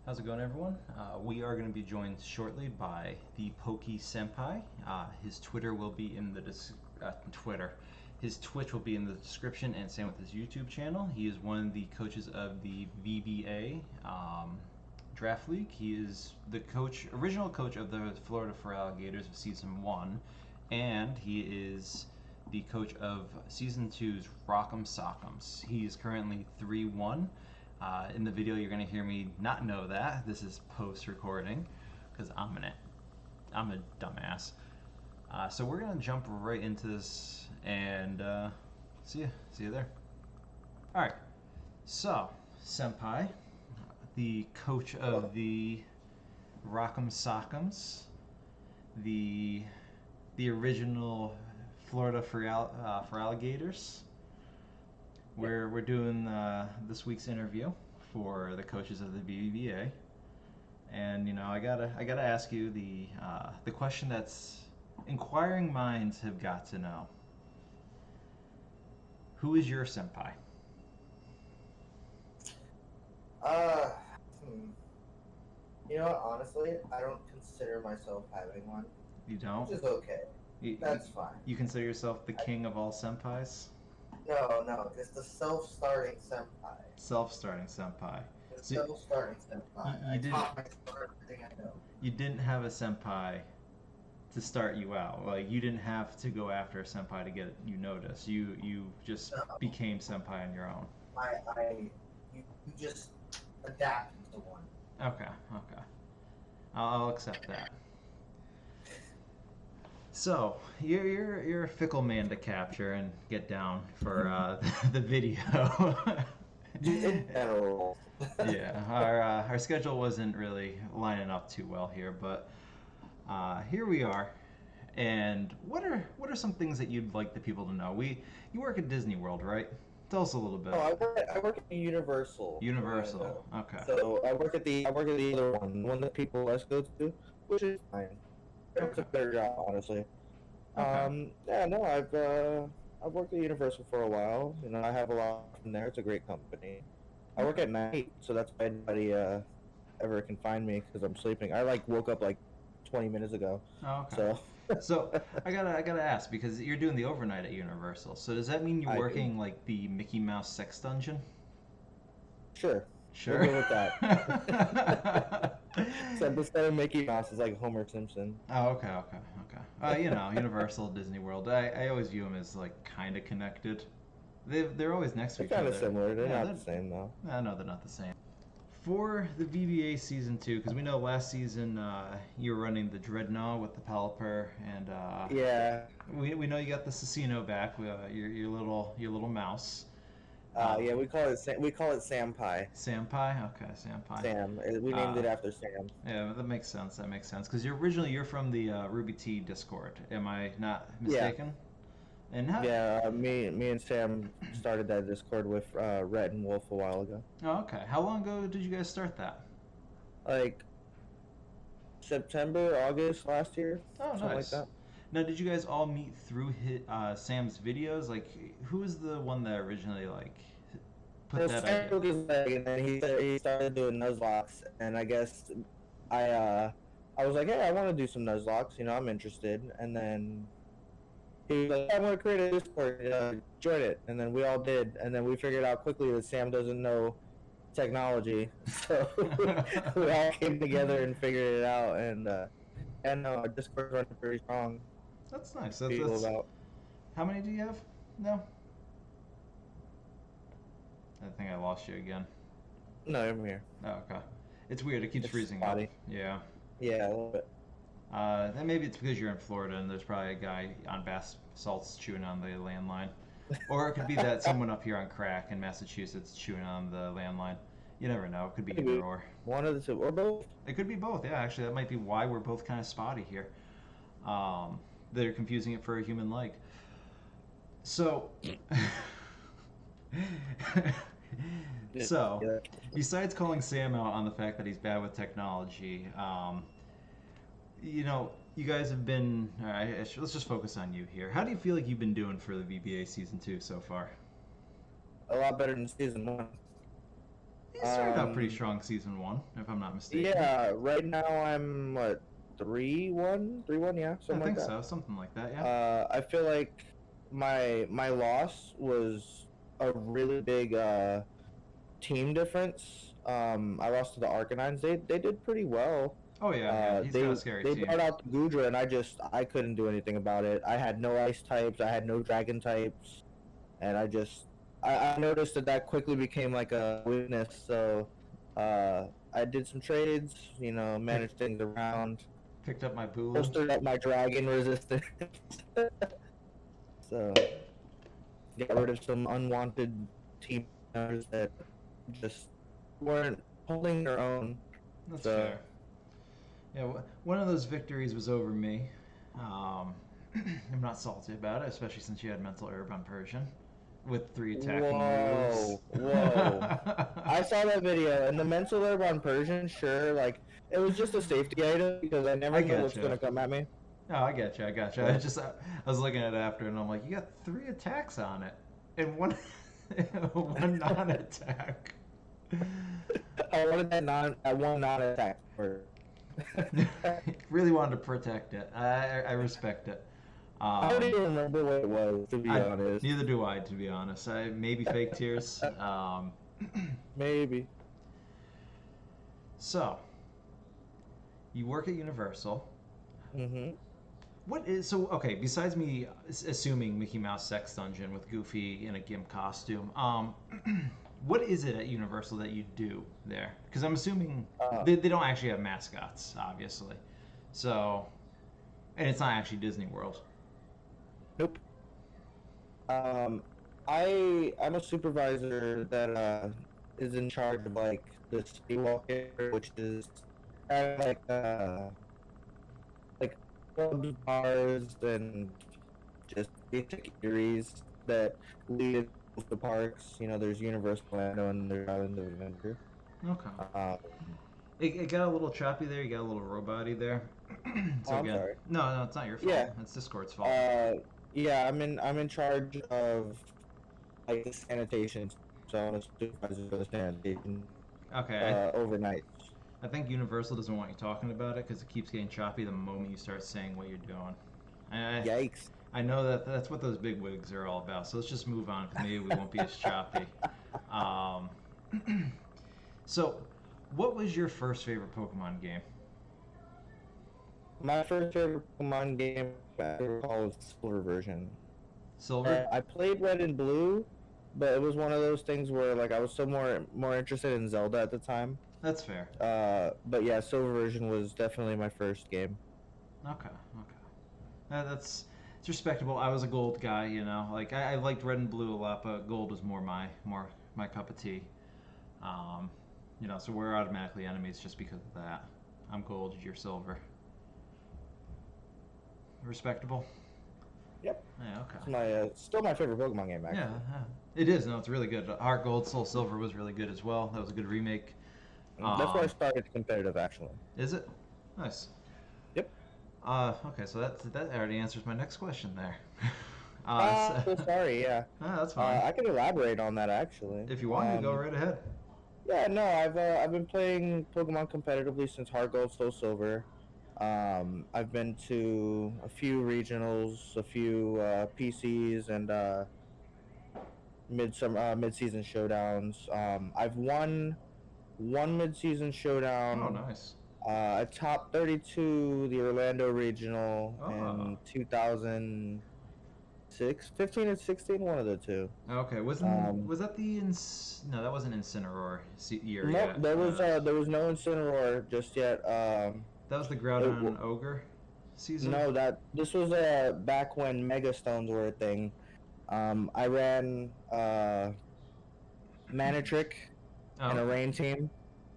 How's it going, everyone? We are going to be joined shortly by the Pokey Senpai. His Twitter will be in the Twitter. His Twitch will be in the description, and same with his YouTube channel. He is one of the coaches of the VBA Draft League. He is the original coach of the Florida for Alligators of Season 1, and he is the coach of Season 2's Rock'em Sock'ems. He is currently 3-1. In the video, you're going to hear me not know that. This is post-recording because I'm a dumbass. So we're going to jump right into this and see you there. All right. So, Senpai, the coach of the Rock'em Sock'ems, the original Florida for Alligators. We're doing this week's interview for the coaches of the VBA, and I gotta ask you the question that's inquiring minds have got to know. Who is your senpai? Uh, You know what? Honestly, I don't consider myself having one. You don't? Which is okay. That's fine. You consider yourself the king of all senpais? No, it's the self-starting senpai. Self-starting senpai. The self-starting senpai. I taught myself everything I know. You didn't have a senpai to start you out. Like, you didn't have to go after a senpai to get you noticed. You just became senpai on your own. You just adapted to one. Okay. I'll accept that. So you're a fickle man to capture and get down for the video. In general. Yeah, our schedule wasn't really lining up too well here, but here we are. And what are some things that you'd like the people to know? You work at Disney World, right? Tell us a little bit. Oh, I work at Universal. Universal. Okay. So I work at the other one that people less go to, which is fine. It's a better job, honestly. Okay. I've worked at Universal for a while. I have a lot from there. It's a great company. I work at night, so that's why anybody ever can find me because I'm sleeping. I woke up 20 minutes ago. Oh, okay. So I gotta ask, because you're doing the overnight at Universal. So does that mean you're working like the Mickey Mouse sex dungeon? Sure. Sure. We'll go with that. So instead of Mickey Mouse, it's like Homer Simpson. Oh, okay. Universal, Disney World. I always view them as kind of connected. They're always next to each other. They're kind of similar. They're not the same though. No, they're not the same. For the VBA Season 2, because we know last season you were running the Dreadnought with the Pelipper, and yeah, we know you got the Cecino back, your little mouse. Yeah, we call it Senpai. Senpai? Okay, Senpai. Sam. We named it after Sam. Yeah, that makes sense. Because you're from the Ruby T Discord. Am I not mistaken? Yeah. And how... Yeah, me and Sam started that Discord with Rhett and Wolf a while ago. Oh, okay. How long ago did you guys start that? September, August last year. Oh, something nice. Like that. Now, did you guys all meet through Sam's videos? Who was the one that originally put that Sam idea? broke his leg, and then he started doing Nuzlocke, and I guess I was like, hey, I want to do some Nuzlocke. I'm interested, and then he was like, I'm going to create a Discord, join it, and then we all did, and then we figured out quickly that Sam doesn't know technology, so we all came together and figured it out, and our Discord's running pretty strong. That's nice. How many do you have now? I think I lost you again. No, I'm here. Oh, okay. It's weird. It keeps freezing spotty. up. Yeah. Yeah, a little bit. Then maybe it's because you're in Florida and there's probably a guy on bath salts chewing on the landline. Or it could be that someone up here on crack in Massachusetts chewing on the landline. You never know. It could be either or. One of the two, or both. It could be both, yeah. Actually, that might be why we're both kind of spotty here. They're confusing it for a human leg. So... So, besides calling Sam out on the fact that he's bad with technology, you guys have been... All right, let's just focus on you here. How do you feel like you've been doing for the VBA Season 2 so far? A lot better than Season 1. He started out pretty strong season 1, if I'm not mistaken. Yeah, right now I'm what 3-1, 3-1, yeah, I something like think that. so, something like that, yeah. I feel like my loss was a really big team difference. I lost to the Arcanines. They did pretty well. Oh yeah, he's got a scary They team. brought out the Gudra, and I couldn't do anything about it. I had no ice types. I had no dragon types, and I noticed that quickly became like a weakness. So I did some trades. Pick, Managed things around. picked up my Bulu. Bolstered up my dragon resistance. So got rid of some unwanted team members that just weren't holding their own. That's So fair. Yeah, one of those victories was over me. Um, I'm not salty about it, especially since you had mental herb on Persian with 3 attacking moves. whoa. I saw that video, and the mental herb on Persian, sure, like it was just a safety item because I never I know get what's you. gonna come at me. No, I get you. I got you. I was looking at it after, and I'm like, you got 3 attacks on it, and one one non-attack. I wanted that one non-attack for. Really wanted to protect it. I respect it. I don't even remember what it was, to be honest. Neither do I, to be honest. Maybe fake tears. Maybe. So, you work at Universal. Mm-hmm. Okay? Besides me assuming Mickey Mouse sex dungeon with Goofy in a gimp costume, what is it at Universal that you do there? Because I'm assuming they don't actually have mascots, obviously. So, and it's not actually Disney World. Nope. I'm a supervisor that is in charge of like the city walk-in, which is kind of like clubs, bars, and just basic eateries that lead to the parks. There's Universal Orlando and there's Island of Adventure. Okay. Uh, It got a little choppy there. You got a little robot-y there. oh, So I'm again, sorry. no, it's not your fault. Yeah. It's Discord's fault. Yeah. I'm in charge of like the sanitation. So I'm a supervisor for the sanitation Okay, overnight. I think Universal doesn't want you talking about it because it keeps getting choppy the moment you start saying what you're doing. I, Yikes. I know that's what those big wigs are all about. So let's just move on because maybe we won't be as choppy. Um, so, what was your first favorite Pokemon game? My first favorite Pokemon game I recall was the Silver version. Silver? I played Red and Blue, but it was one of those things where like I was still more interested in Zelda at the time. That's fair. But yeah, Silver version was definitely my first game. Okay. It's respectable. I was a gold guy, Like I liked red and blue a lot, but gold was more my cup of tea. Um, so we're automatically enemies just because of that. I'm gold, you're silver. Respectable. Yep. Yeah. Okay. It's my still my favorite Pokemon game actually. Yeah. It is. No, it's really good. Heart Gold, Soul Silver was really good as well. That was a good remake. That's where I started competitive actually. Is it? Nice. Yep. Okay, so that already answers my next question there. So sorry, yeah. That's fine. I can elaborate on that actually. If you want, you go right ahead. Yeah, no, I've been playing Pokemon competitively since Heart Gold, Soul Silver. I've been to a few regionals, a few PCs, and mid-season showdowns. I've won one mid-season Oh, showdown. nice. I top 32 the Orlando regional Oh. in 2006, 15 and 16, one of the two. Okay, was that no, that wasn't Incineroar year No, yet. there was no Incineroar just yet. That was the Groudon Ogre season. No, this was back when Mega Stones were a thing. I ran Manitrick and a rain team.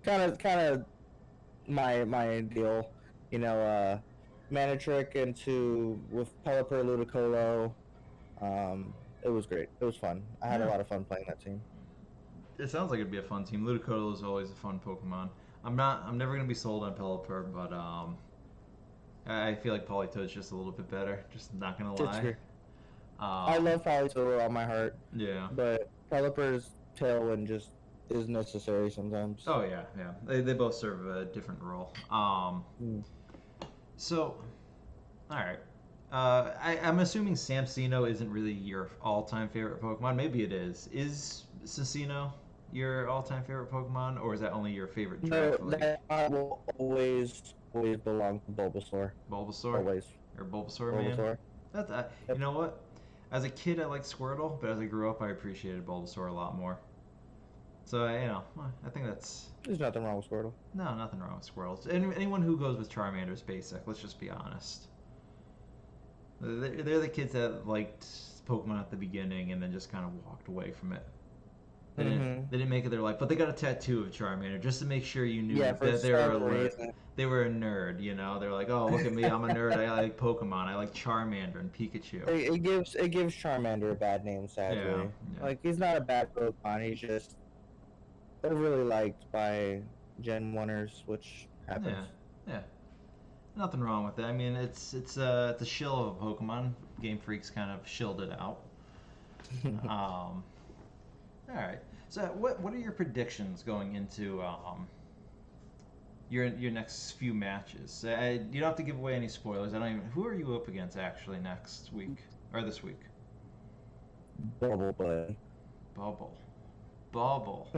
Kind of my deal, Manitrick with Pelipper, Ludicolo. It was great. It was fun. I had a lot of fun playing that team. It sounds like it'd be a fun team. Ludicolo is always a fun Pokemon. I'm never gonna be sold on Pelipper, but I feel like Politoed's just a little bit better. Just not gonna lie. I love Politoed with all my heart. Yeah. But Pelipper's Tailwind just is necessary sometimes. Oh yeah, yeah. They both serve a different role. Mm. So all right. I'm assuming Samsino isn't really your all-time favorite Pokemon. Maybe it is. Is Sacino your all-time favorite Pokemon, or is that only your favorite No, draft league? that I will always belong to Bulbasaur. Bulbasaur Always. or Bulbasaur, man. Bulbasaur. That's you Yep. know what? As a kid, I liked Squirtle, but as I grew up, I appreciated Bulbasaur a lot more. So I think that's There's nothing wrong with Squirtle. no, nothing wrong with Squirrels. Anyone who goes with Charmander is basic. Let's just be honest. They're the kids that liked Pokemon at the beginning and then just kind of walked away from it. Mm-hmm. They didn't make it their life, but they got a tattoo of Charmander just to make sure you knew Yeah, for that they were some reason. they were a nerd. You know, they're like, oh, look at me, I'm a nerd. I like Pokemon. I like Charmander and Pikachu. It gives Charmander a bad name, Yeah, sadly. yeah, Like he's not a bad Pokemon. He's just overly liked by Gen 1ers, which yeah, happens. yeah. Nothing wrong with that. I mean, it's a shill of a Pokemon. Game Freak's kind of shilled it out. Um, all right. So what are your predictions going into your next few matches? You don't have to give away any spoilers. I don't even. Who are you up against actually next week or this week? Bubble Bud. Bubble, Bubble.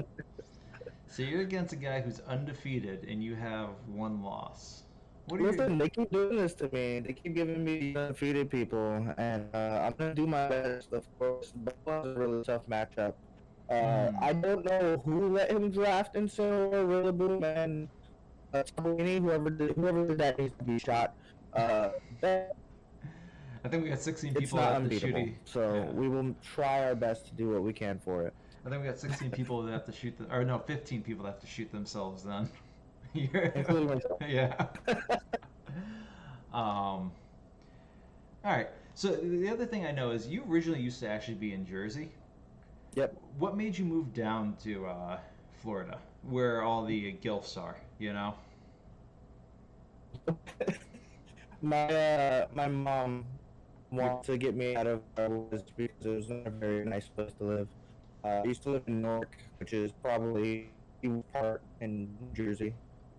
So you're against a guy who's undefeated and you have one loss. What are your Listen, they keep doing this to me. They keep giving me undefeated people, and I'm gonna do my best. Of course, Bubba is a really tough matchup. Hmm. I don't know who let him draft Incineroar, Rillaboom, and Tabini. Whoever did that needs to be shot. But I think we got 16 it's people not that have to unbeatable. shoot. So Yeah. we will try our best to do what we can for it. I think we got 16 people that have to shoot or no, 15 people that have to shoot themselves then. You're- Including myself. yeah. Um. All right. So the other thing I know is you originally used to actually be in Jersey. Yep. What made you move down to Florida, where all the gilfs are? You know. My mom Your, wanted to get me out of where I was because it was not a very nice place to live. I used to live in Newark, which is probably the part in New Jersey.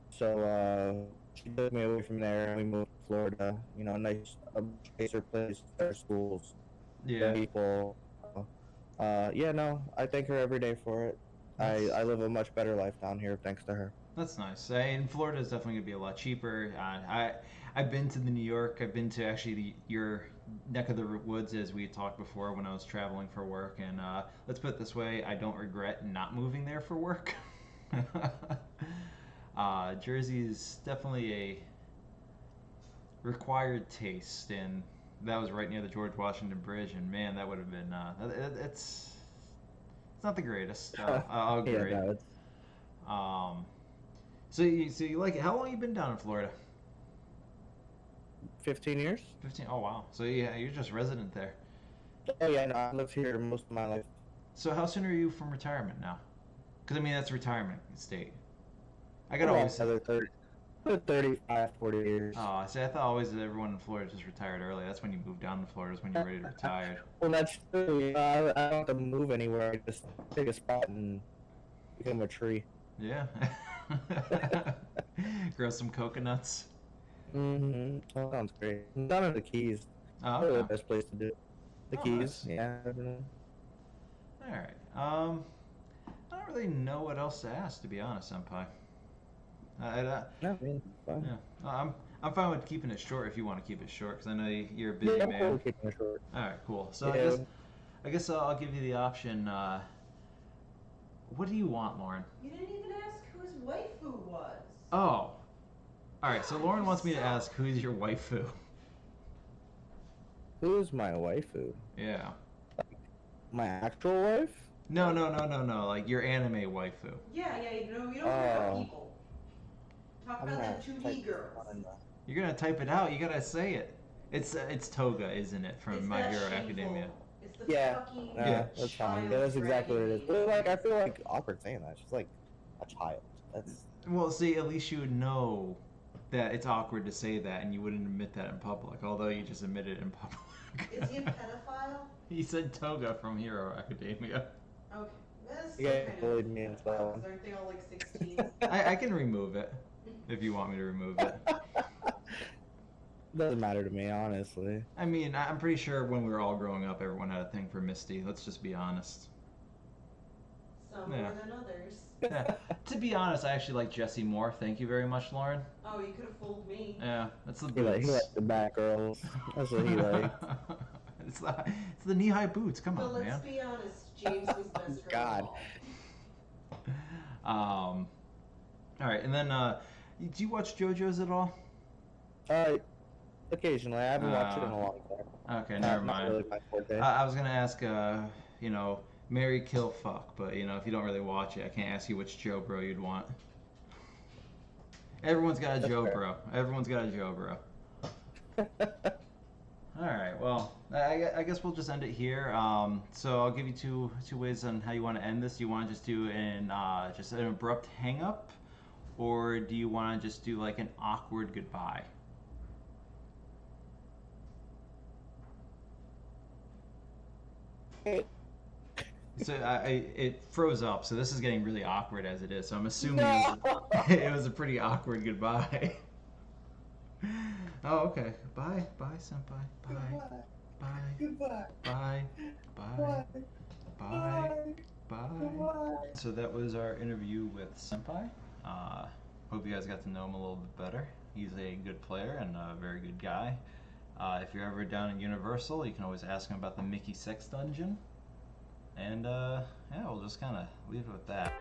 So she took me away from there, and we moved to Florida. You know, a much nicer place, better schools, yeah. better people. Yeah, no, I thank her every day for it. That's I live a much better life down here thanks to her. That's nice. And Florida is definitely gonna be a lot cheaper. I've been to the New York. I've been to actually your neck of the woods, as we had talked before, when I was traveling for work. And let's put it this way: I don't regret not moving there for work. Jersey is definitely a required taste, and that was right near the George Washington Bridge. And man, that would have been it's not the greatest. I'll Yeah, agree. no, it's Um, so you like it? How long you been down in Florida? 15 years. 15. Oh wow. So yeah, you're just resident there. Oh yeah, no, I lived here most of my life. So how soon are you from retirement now? Because I mean that's retirement state. I gotta About always. another 35, 40 years. Oh, see, I thought always that everyone in Florida just retired early. That's when you move down to Florida. Is when you're ready to retire. Well, that's true. You know, I don't have to move anywhere. I just take a spot and become a tree. Yeah. Grow some coconuts. Mm-hmm. That sounds great. I'm down in the Keys. Oh, Probably the okay. best place to do it. The Oh, Keys. nice. Yeah. I don't know. All right. I don't really know what else to ask, to be honest, Senpai. No, I mean, fine. Yeah, I'm fine with keeping it short if you want to keep it short, because I know you're a busy Yeah, I'm cool man. with keeping it short. All right, cool. So Yeah. I guess I'll give you the option. What do you want, Lauren? You didn't even ask who his waifu was. Oh, all right. So God, Lauren you wants me to suck. ask who's your waifu. Who's my waifu? Yeah. My actual wife? No. Like your anime waifu. Yeah, you know, you don't talk about Oh. people. Talk I'm about gonna them two type knee this girls. on, You're gonna type it out. You gotta say it. It's Toga, isn't it, from It's My that Hero shameful. Academia? It's the Yeah. fucking Yeah. That's fine. child Yeah, that's exactly what it is. dragging But me. like, I feel like awkward saying that. She's like a child. That's Well, see, at least you would know that it's awkward to say that, and you wouldn't admit that in public. Although you just admitted it in public. Is he a pedophile? He said Toga from Hero Academia. Okay. That's You still guys kind bullied of me as well. aren't they all like 16? I can remove it if you want me to remove it. Doesn't matter to me, honestly. I mean, I'm pretty sure when we were all growing up, everyone had a thing for Misty. Let's just be honest. Some Yeah. more than others. Yeah. To be honest, I actually like Jesse more. Thank you very much, Lauren. Oh, you could have fooled me. Yeah, that's the He boots. likes the back girls. That's what he likes. It's the knee-high boots. Come But on, let's man. be honest, James was best friend God. of all. All right, and then do you watch JoJo's at all? Occasionally. I haven't watched it in a long time. Okay, never Not mind. really my forte. I was gonna ask, you know, marry, kill, fuck, but you know, if you don't really watch it, I can't ask you which Joe bro you'd want. Everyone's got a That's Joe fair. bro. Everyone's got a Joe bro. All right, well, I guess we'll just end it here. So I'll give you two ways on how you want to end this. Do you want to just do just an abrupt hang up, or do you want to just do like an awkward goodbye? So it froze up, so this is getting really awkward as it is. So I'm assuming it was a pretty awkward goodbye. Oh, okay. Bye, senpai. Bye, bye, Goodbye. bye, bye, bye, bye. So that was our interview with Senpai. Hope you guys got to know him a little bit better. He's a good player and a very good guy. If you're ever down in Universal, you can always ask him about the Mickey Sex Dungeon. And yeah, we'll just kind of leave it with that.